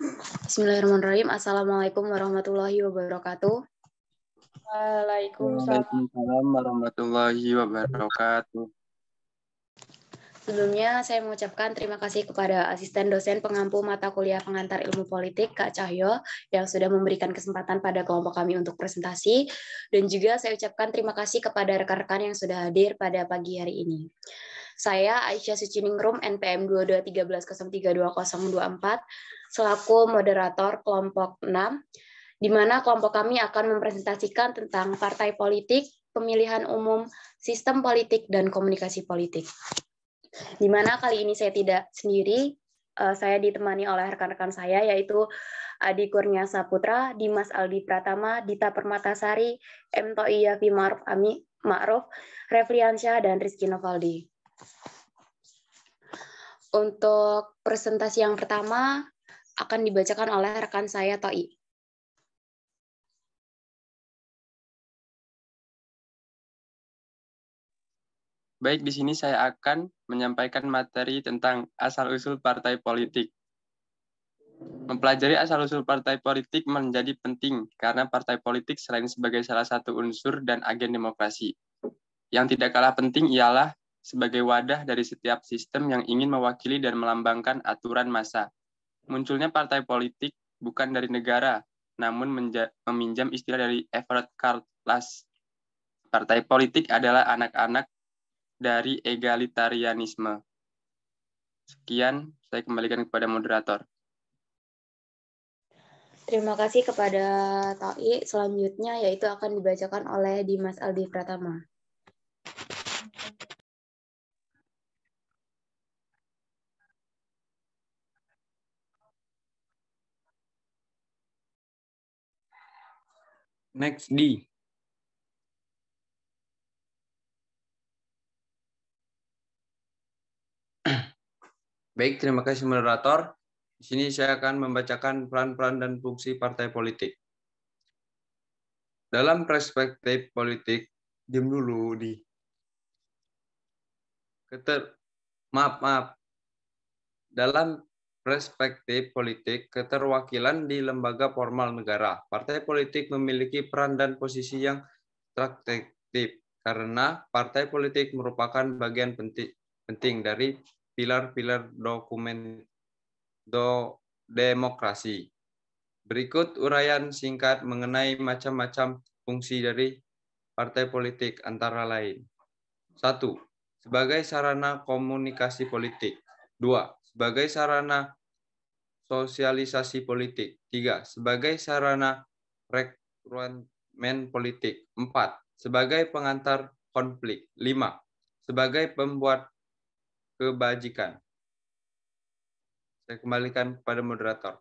Bismillahirrahmanirrahim. Assalamualaikum warahmatullahi wabarakatuh. Waalaikumsalam. Waalaikumsalam warahmatullahi wabarakatuh. Sebelumnya saya mengucapkan terima kasih kepada asisten dosen pengampu mata kuliah pengantar ilmu politik, Kak Cahyo, yang sudah memberikan kesempatan pada kelompok kami untuk presentasi. Dan juga saya ucapkan terima kasih kepada rekan-rekan yang sudah hadir pada pagi hari ini. Saya Aisyah Suciningrum, NPM 2213032024, selaku moderator kelompok 6, di mana kelompok kami akan mempresentasikan tentang partai politik, pemilihan umum, sistem politik, dan komunikasi politik. Di mana kali ini saya tidak sendiri, saya ditemani oleh rekan-rekan saya, yaitu Adi Kurnia Saputra, Dimas Aldi Pratama, Dita Permatasari, M. Toiyafi Ma'ruf, Refliansyah, dan Rizky Novaldi. Untuk presentasi yang pertama akan dibacakan oleh rekan saya, Toi. Baik, di sini saya akan menyampaikan materi tentang asal-usul partai politik. Mempelajari asal-usul partai politik menjadi penting karena partai politik selain sebagai salah satu unsur dan agen demokrasi. Yang tidak kalah penting ialah sebagai wadah dari setiap sistem yang ingin mewakili dan melambangkan aturan massa. Munculnya partai politik bukan dari negara, namun meminjam istilah dari Everett Cartlas. Partai politik adalah anak-anak dari egalitarianisme. Sekian, saya kembalikan kepada moderator. Terima kasih kepada Toi. Selanjutnya yaitu akan dibacakan oleh Dimas Aldi Pratama. Next, D. Baik, terima kasih moderator. Di sini saya akan membacakan peran-peran dan fungsi partai politik. Dalam perspektif politik, diam dulu di. Dalam perspektif politik, keterwakilan di lembaga formal negara, partai politik memiliki peran dan posisi yang strategis karena partai politik merupakan bagian penting dari pilar-pilar demokrasi. Berikut uraian singkat mengenai macam-macam fungsi dari partai politik antara lain. 1. Sebagai sarana komunikasi politik. 2. Sebagai sarana sosialisasi politik. 3. Sebagai sarana rekrutmen politik. 4. Sebagai pengantar konflik. 5. Sebagai pembuat kebajikan. Saya kembalikan kepada moderator.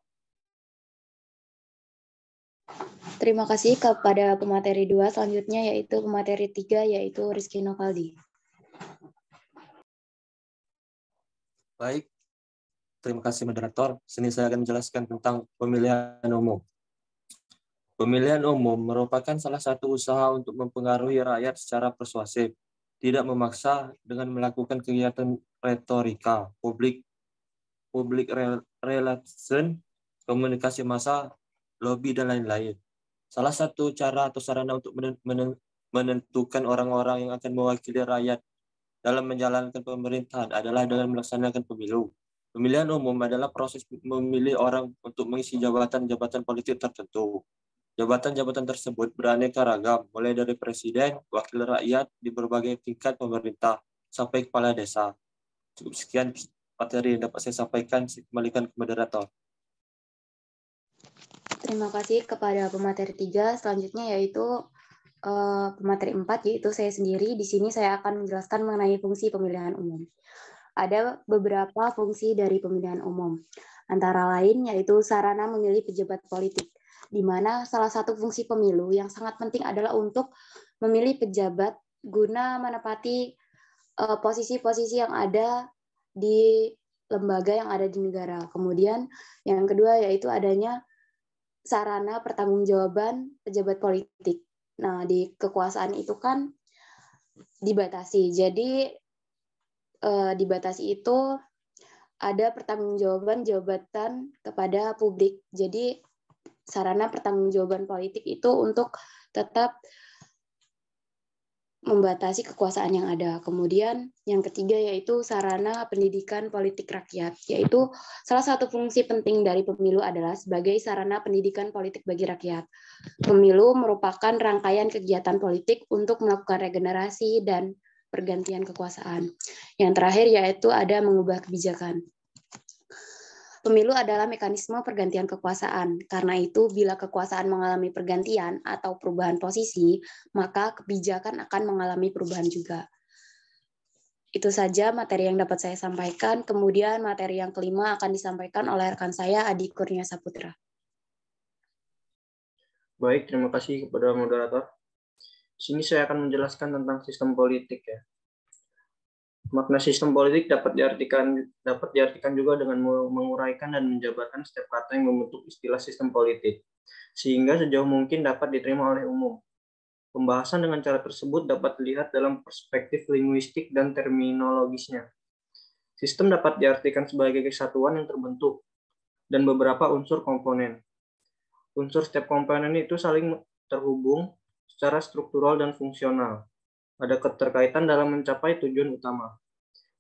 Terima kasih kepada pemateri 2. Selanjutnya yaitu pemateri 3, yaitu Rizky Novaldi. Baik, terima kasih moderator. Sini saya akan menjelaskan tentang pemilihan umum. Pemilihan umum merupakan salah satu usaha untuk mempengaruhi rakyat secara persuasif, tidak memaksa dengan melakukan kegiatan retorika, public relation, komunikasi massa, lobby, dan lain-lain. Salah satu cara atau sarana untuk menentukan orang-orang yang akan mewakili rakyat dalam menjalankan pemerintahan adalah dengan melaksanakan pemilu. Pemilihan umum adalah proses memilih orang untuk mengisi jabatan-jabatan politik tertentu. Jabatan-jabatan tersebut beraneka ragam, mulai dari presiden, wakil rakyat di berbagai tingkat pemerintah, sampai kepala desa. Cukup sekian materi yang dapat saya sampaikan. Saya kembalikan ke moderator. Terima kasih kepada pemateri 3. Selanjutnya yaitu pemateri 4, yaitu saya sendiri. Di sini saya akan menjelaskan mengenai fungsi pemilihan umum. Ada beberapa fungsi dari pemilihan umum. Antara lain yaitu sarana memilih pejabat politik, di mana salah satu fungsi pemilu yang sangat penting adalah untuk memilih pejabat guna menepati posisi-posisi yang ada di lembaga yang ada di negara. Kemudian yang kedua yaitu adanya sarana pertanggungjawaban pejabat politik. Nah, di kekuasaan itu kan dibatasi. Jadi dibatasi itu ada pertanggungjawaban jabatan kepada publik. Jadi sarana pertanggungjawaban politik itu untuk tetap membatasi kekuasaan yang ada. Kemudian yang ketiga yaitu sarana pendidikan politik rakyat, yaitu salah satu fungsi penting dari pemilu adalah sebagai sarana pendidikan politik bagi rakyat. Pemilu merupakan rangkaian kegiatan politik untuk melakukan regenerasi dan pergantian kekuasaan. Yang terakhir yaitu ada mengubah kebijakan. Pemilu adalah mekanisme pergantian kekuasaan. Karena itu, bila kekuasaan mengalami pergantian atau perubahan posisi, maka kebijakan akan mengalami perubahan juga. Itu saja materi yang dapat saya sampaikan. Kemudian materi yang kelima akan disampaikan oleh rekan saya, Adi Kurnia Saputra. Baik, terima kasih kepada moderator. Di sini saya akan menjelaskan tentang sistem politik ya. Makna sistem politik dapat diartikan juga dengan menguraikan dan menjabarkan setiap kata yang membentuk istilah sistem politik, sehingga sejauh mungkin dapat diterima oleh umum. Pembahasan dengan cara tersebut dapat dilihat dalam perspektif linguistik dan terminologisnya. Sistem dapat diartikan sebagai kesatuan yang terbentuk dan beberapa unsur komponen. Unsur setiap komponen itu saling terhubung secara struktural dan fungsional. Ada keterkaitan dalam mencapai tujuan utama.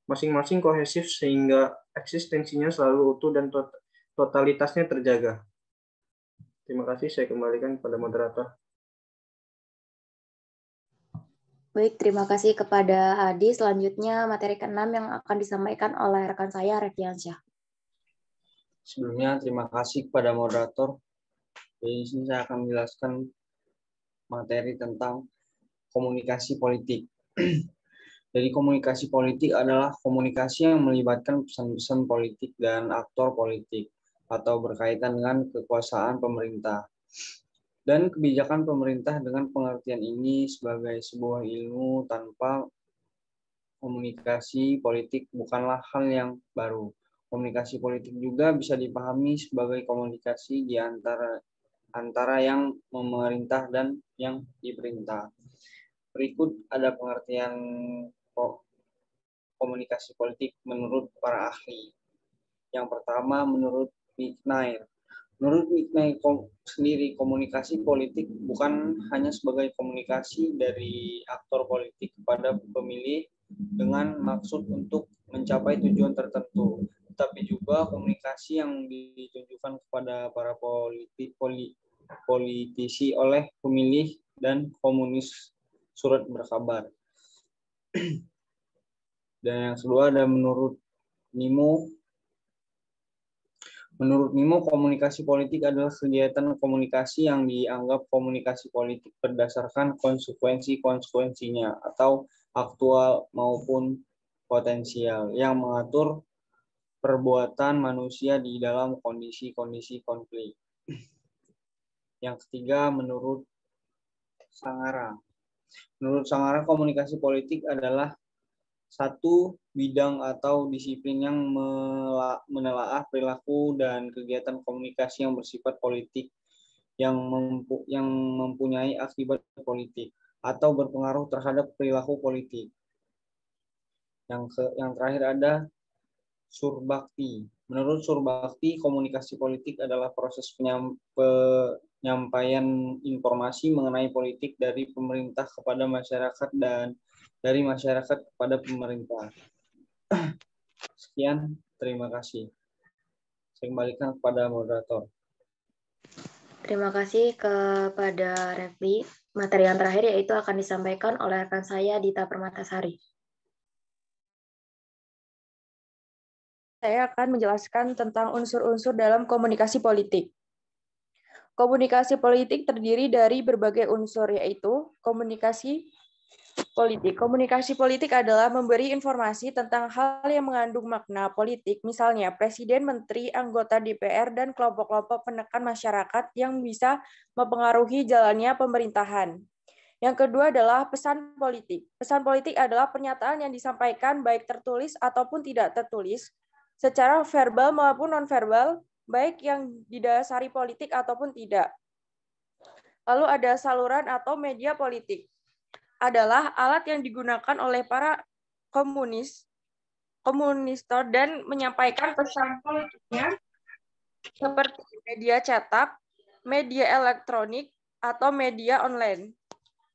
Masing-masing kohesif sehingga eksistensinya selalu utuh dan totalitasnya terjaga. Terima kasih, saya kembalikan kepada moderator. Baik, terima kasih kepada Adi. Selanjutnya materi ke-6 yang akan disampaikan oleh rekan saya, Reviansyah. Sebelumnya terima kasih kepada moderator. Di sini saya akan menjelaskan materi tentang komunikasi politik. Jadi komunikasi politik adalah komunikasi yang melibatkan pesan-pesan politik dan aktor politik atau berkaitan dengan kekuasaan pemerintah. Dan kebijakan pemerintah dengan pengertian ini sebagai sebuah ilmu tanpa komunikasi politik bukanlah hal yang baru. Komunikasi politik juga bisa dipahami sebagai komunikasi di antara yang memerintah dan yang diperintah. Berikut ada pengertian komunikasi politik menurut para ahli. Yang pertama, menurut McNair. Menurut McNair sendiri, komunikasi politik bukan hanya sebagai komunikasi dari aktor politik kepada pemilih dengan maksud untuk mencapai tujuan tertentu, tetapi juga komunikasi yang ditujukan kepada para politisi oleh pemilih dan komunis surat berkabar. Dan yang kedua ada menurut Nimo. Menurut Nimo, komunikasi politik adalah kegiatan komunikasi yang dianggap komunikasi politik berdasarkan konsekuensi-konsekuensinya atau aktual maupun potensial yang mengatur perbuatan manusia di dalam kondisi-kondisi konflik. Yang ketiga, menurut Sangara. Menurut Sangara, komunikasi politik adalah satu bidang atau disiplin yang menelaah perilaku dan kegiatan komunikasi yang bersifat politik yang mempunyai akibat politik atau berpengaruh terhadap perilaku politik. Yang terakhir ada Surbakti. Menurut Surbakti, komunikasi politik adalah proses penyampaian informasi mengenai politik dari pemerintah kepada masyarakat dan dari masyarakat kepada pemerintah. Sekian, terima kasih. Saya kembalikan kepada moderator. Terima kasih kepada Refli. Materi yang terakhir yaitu akan disampaikan oleh rekan saya, Dita Permatasari. Saya akan menjelaskan tentang unsur-unsur dalam komunikasi politik. Komunikasi politik terdiri dari berbagai unsur, yaitu komunikasi politik. Komunikasi politik adalah memberi informasi tentang hal yang mengandung makna politik, misalnya presiden, menteri, anggota DPR, dan kelompok-kelompok penekan masyarakat yang bisa mempengaruhi jalannya pemerintahan. Yang kedua adalah pesan politik. Pesan politik adalah pernyataan yang disampaikan baik tertulis ataupun tidak tertulis, secara verbal maupun non-verbal, baik yang didasari politik ataupun tidak. Lalu ada saluran atau media politik. Adalah alat yang digunakan oleh para komunis komunitor dan menyampaikan pesan politiknya seperti media cetak, media elektronik, atau media online.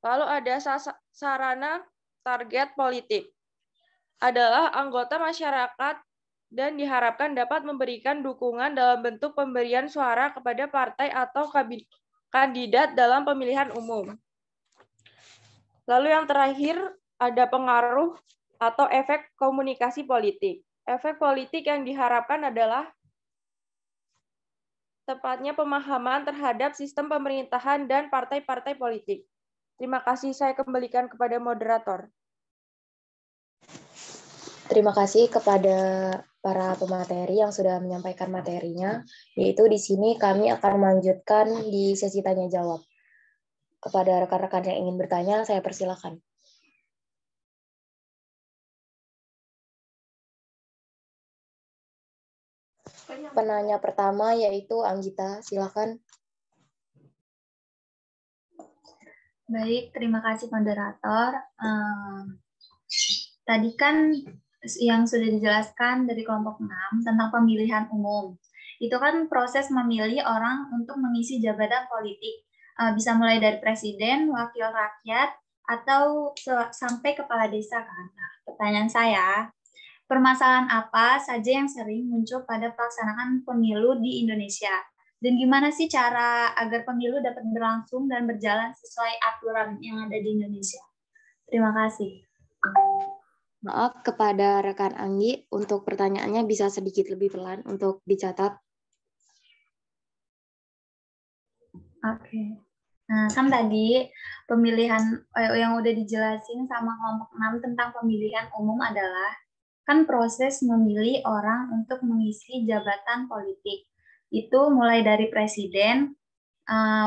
Lalu ada sarana target politik. Adalah anggota masyarakat dan diharapkan dapat memberikan dukungan dalam bentuk pemberian suara kepada partai atau kandidat dalam pemilihan umum. Lalu yang terakhir ada pengaruh atau efek komunikasi politik. Efek politik yang diharapkan adalah tepatnya pemahaman terhadap sistem pemerintahan dan partai-partai politik. Terima kasih, saya kembalikan kepada moderator. Terima kasih kepada para pemateri yang sudah menyampaikan materinya, yaitu di sini kami akan melanjutkan di sesi tanya jawab. Kepada rekan-rekan yang ingin bertanya, saya persilakan. Penanya pertama yaitu Anggita, silakan. Baik, terima kasih moderator. Tadi kan yang sudah dijelaskan dari kelompok 6 tentang pemilihan umum. Itu kan proses memilih orang untuk mengisi jabatan politik. Bisa mulai dari presiden, wakil rakyat, atau sampai kepala desa kan. Nah, pertanyaan saya, permasalahan apa saja yang sering muncul pada pelaksanaan pemilu di Indonesia? Dan gimana sih cara agar pemilu dapat berlangsung dan berjalan sesuai aturan yang ada di Indonesia? Terima kasih. Maaf kepada rekan Anggi, untuk pertanyaannya bisa sedikit lebih pelan untuk dicatat. Oke. Nah, kan tadi pemilihan yang udah dijelasin sama kelompok 6 tentang pemilihan umum adalah kan proses memilih orang untuk mengisi jabatan politik. Itu mulai dari presiden,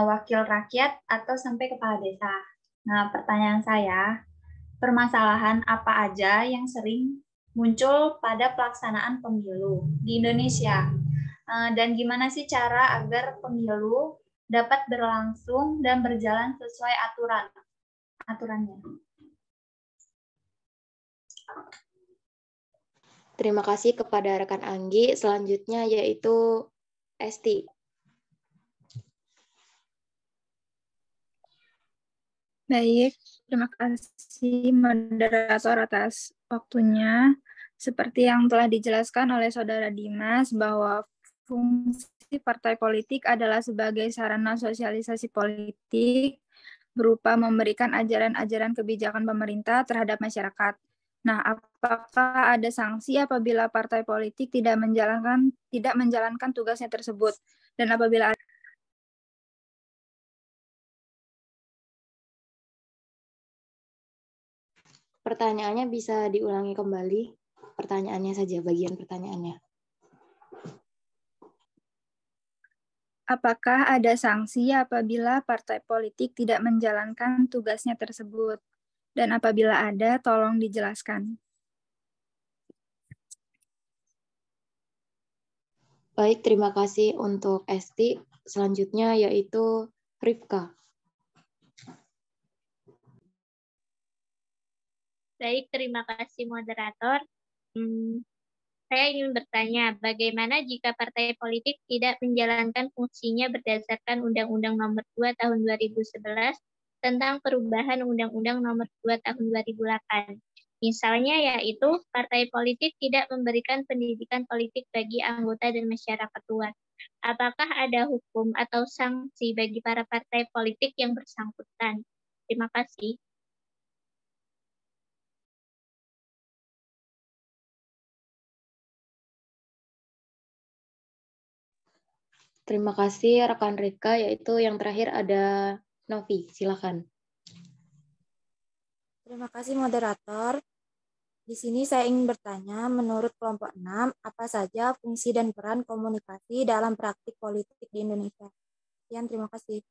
wakil rakyat, atau sampai kepala desa. Nah, pertanyaan saya, permasalahan apa aja yang sering muncul pada pelaksanaan pemilu di Indonesia? Dan gimana sih cara agar pemilu dapat berlangsung dan berjalan sesuai aturannya? Terima kasih kepada rekan Anggi. Selanjutnya yaitu Esti. Baik, terima kasih moderator atas waktunya. Seperti yang telah dijelaskan oleh Saudara Dimas bahwa fungsi partai politik adalah sebagai sarana sosialisasi politik berupa memberikan ajaran-ajaran kebijakan pemerintah terhadap masyarakat. Nah, apakah ada sanksi apabila partai politik tidak menjalankan tugasnya tersebut? Dan apabila ada Pertanyaannya bisa diulangi kembali. Pertanyaannya saja, bagian pertanyaannya. Apakah ada sanksi apabila partai politik tidak menjalankan tugasnya tersebut? Dan apabila ada, tolong dijelaskan. Baik, terima kasih untuk Esti. Selanjutnya yaitu Rifka. Baik, terima kasih moderator. Saya ingin bertanya, bagaimana jika partai politik tidak menjalankan fungsinya berdasarkan Undang-Undang Nomor 2 Tahun 2011 tentang perubahan Undang-Undang Nomor 2 Tahun 2008. Misalnya yaitu partai politik tidak memberikan pendidikan politik bagi anggota dan masyarakat luas. Apakah ada hukum atau sanksi bagi para partai politik yang bersangkutan? Terima kasih. Terima kasih rekan Rika, yaitu yang terakhir ada Novi, silakan. Terima kasih moderator. Di sini saya ingin bertanya, menurut kelompok 6, apa saja fungsi dan peran komunikasi dalam praktik politik di Indonesia? Sekian, terima kasih.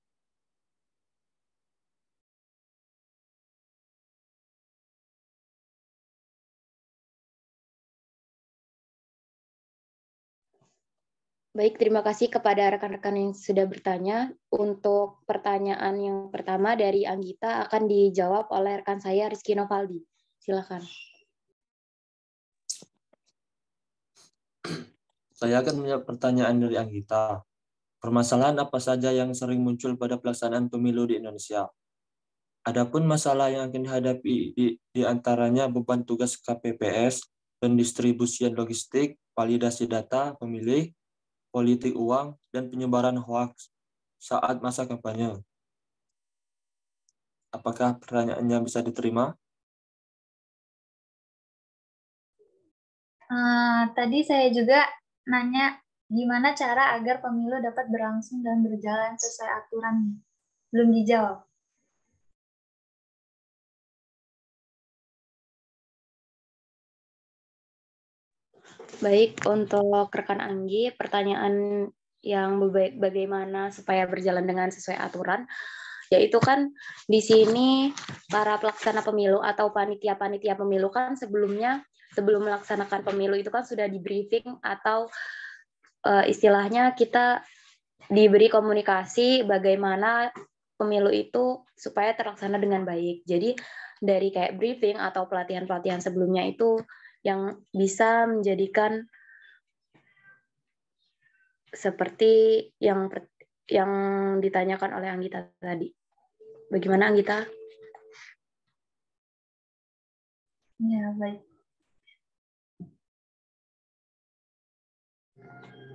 Baik, terima kasih kepada rekan-rekan yang sudah bertanya. Untuk pertanyaan yang pertama dari Anggita akan dijawab oleh rekan saya Rizky Novaldi. Silakan. Saya akan menjawab pertanyaan dari Anggita. Permasalahan apa saja yang sering muncul pada pelaksanaan pemilu di Indonesia? Adapun masalah yang akan dihadapi di antaranya beban tugas KPPS, pendistribusian logistik, validasi data pemilih, politik uang, dan penyebaran hoaks saat masa kampanye. Apakah pertanyaannya bisa diterima? Tadi saya juga nanya gimana cara agar pemilu dapat berlangsung dan berjalan sesuai aturan. Belum dijawab. Baik, untuk rekan Anggi, pertanyaan yang bagaimana supaya berjalan dengan sesuai aturan, yaitu kan di sini para pelaksana pemilu atau panitia-panitia pemilu kan sebelum melaksanakan pemilu itu kan sudah di briefing atau istilahnya kita diberi komunikasi bagaimana pemilu itu supaya terlaksana dengan baik. Jadi dari kayak briefing atau pelatihan-pelatihan sebelumnya itu yang bisa menjadikan seperti yang ditanyakan oleh Anggita tadi. Bagaimana Anggita? Ya, baik.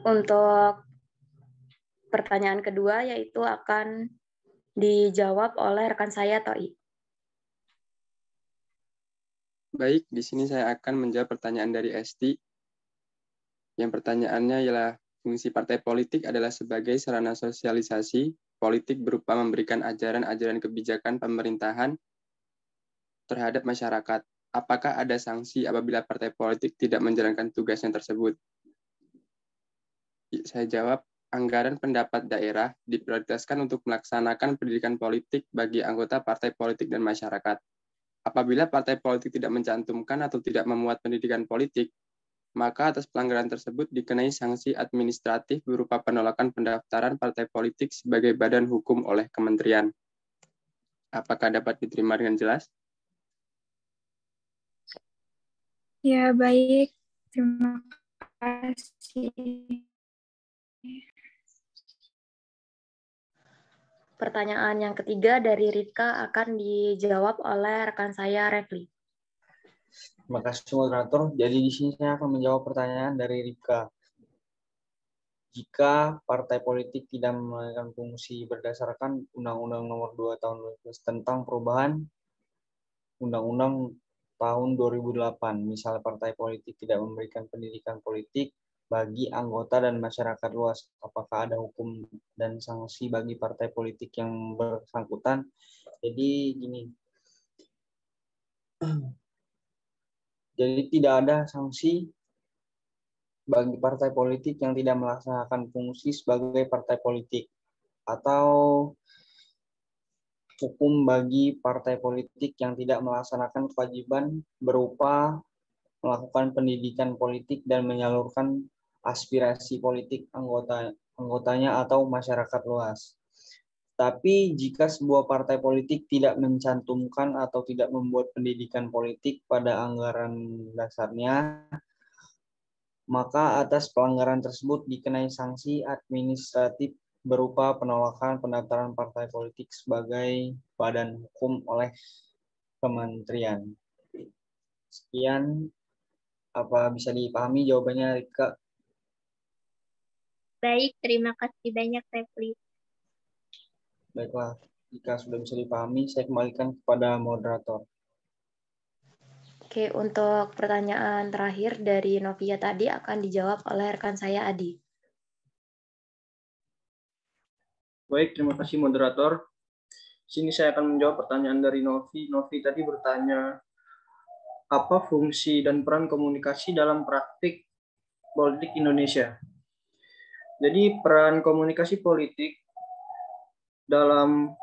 Untuk pertanyaan kedua yaitu akan dijawab oleh rekan saya, Toi. Baik, di sini saya akan menjawab pertanyaan dari Esti. Yang pertanyaannya ialah, fungsi partai politik adalah sebagai sarana sosialisasi politik berupa memberikan ajaran-ajaran kebijakan pemerintahan terhadap masyarakat. Apakah ada sanksi apabila partai politik tidak menjalankan tugasnya tersebut? Saya jawab, anggaran pendapat daerah diprioritaskan untuk melaksanakan pendidikan politik bagi anggota partai politik dan masyarakat. Apabila partai politik tidak mencantumkan atau tidak memuat pendidikan politik, maka atas pelanggaran tersebut dikenai sanksi administratif berupa penolakan pendaftaran partai politik sebagai badan hukum oleh kementerian. Apakah dapat diterima dengan jelas? Ya, baik. Terima kasih. Pertanyaan yang ketiga dari Rika akan dijawab oleh rekan saya, Refli. Terima kasih moderator. Jadi di sini saya akan menjawab pertanyaan dari Rika. Jika partai politik tidak menjalankan fungsi berdasarkan Undang-Undang Nomor 2 Tahun 2012 tentang perubahan Undang-Undang tahun 2008, misalnya partai politik tidak memberikan pendidikan politik bagi anggota dan masyarakat luas, apakah ada hukum dan sanksi bagi partai politik yang bersangkutan? Jadi gini, jadi tidak ada sanksi bagi partai politik yang tidak melaksanakan fungsi sebagai partai politik, atau hukum bagi partai politik yang tidak melaksanakan kewajiban berupa melakukan pendidikan politik dan menyalurkan aspirasi politik anggotanya atau masyarakat luas. Tapi jika sebuah partai politik tidak mencantumkan atau tidak membuat pendidikan politik pada anggaran dasarnya, maka atas pelanggaran tersebut dikenai sanksi administratif berupa penolakan pendaftaran partai politik sebagai badan hukum oleh kementerian. Sekian, apa bisa dipahami jawabannya, Rika? Baik, terima kasih banyak, Refli. Baiklah, jika sudah bisa dipahami, saya kembalikan kepada moderator. Oke, untuk pertanyaan terakhir dari Novia tadi akan dijawab oleh rekan saya, Adi. Baik, terima kasih moderator. Sini saya akan menjawab pertanyaan dari Novi. Novi tadi bertanya, apa fungsi dan peran komunikasi dalam praktik politik Indonesia? Jadi peran komunikasi politik dalam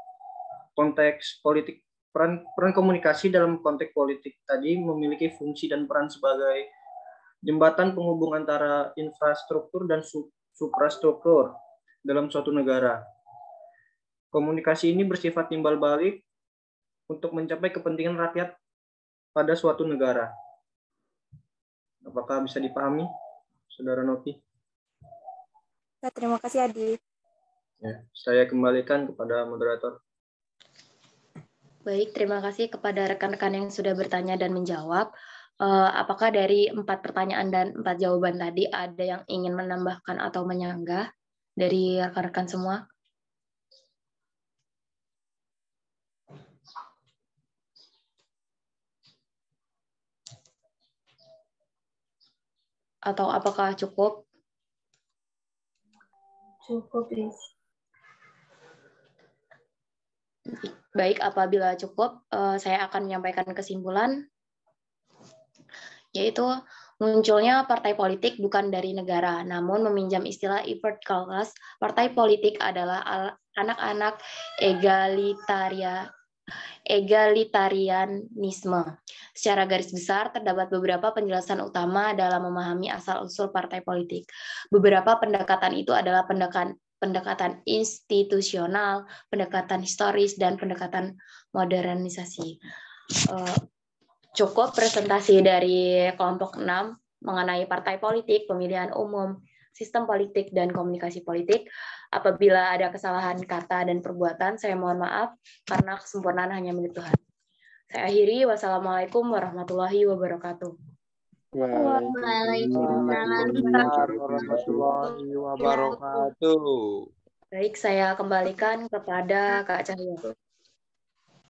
konteks politik, peran komunikasi dalam konteks politik tadi memiliki fungsi dan peran sebagai jembatan penghubung antara infrastruktur dan suprastruktur dalam suatu negara. Komunikasi ini bersifat timbal balik untuk mencapai kepentingan rakyat pada suatu negara. Apakah bisa dipahami, Saudara Novi? Ya, terima kasih Adi. Ya, saya kembalikan kepada moderator. Baik, terima kasih kepada rekan-rekan yang sudah bertanya dan menjawab. Apakah dari 4 pertanyaan dan 4 jawaban tadi ada yang ingin menambahkan atau menyanggah dari rekan-rekan semua? Atau apakah cukup? Cukup, please. Baik, apabila cukup, saya akan menyampaikan kesimpulan, yaitu munculnya partai politik bukan dari negara, namun meminjam istilah Evert Callas, partai politik adalah anak-anak egalitarianisme. Secara garis besar, terdapat beberapa penjelasan utama dalam memahami asal-usul partai politik. Beberapa pendekatan itu adalah pendekatan institusional, pendekatan historis, dan pendekatan modernisasi. Cukup presentasi dari kelompok 6 mengenai partai politik, pemilihan umum, sistem politik, dan komunikasi politik. Apabila ada kesalahan kata dan perbuatan, saya mohon maaf karena kesempurnaan hanya milik Tuhan. Saya akhiri. Wassalamualaikum warahmatullahi wabarakatuh. Waalaikumsalam warahmatullahi wabarakatuh. Baik, saya kembalikan kepada Kak Cahyo.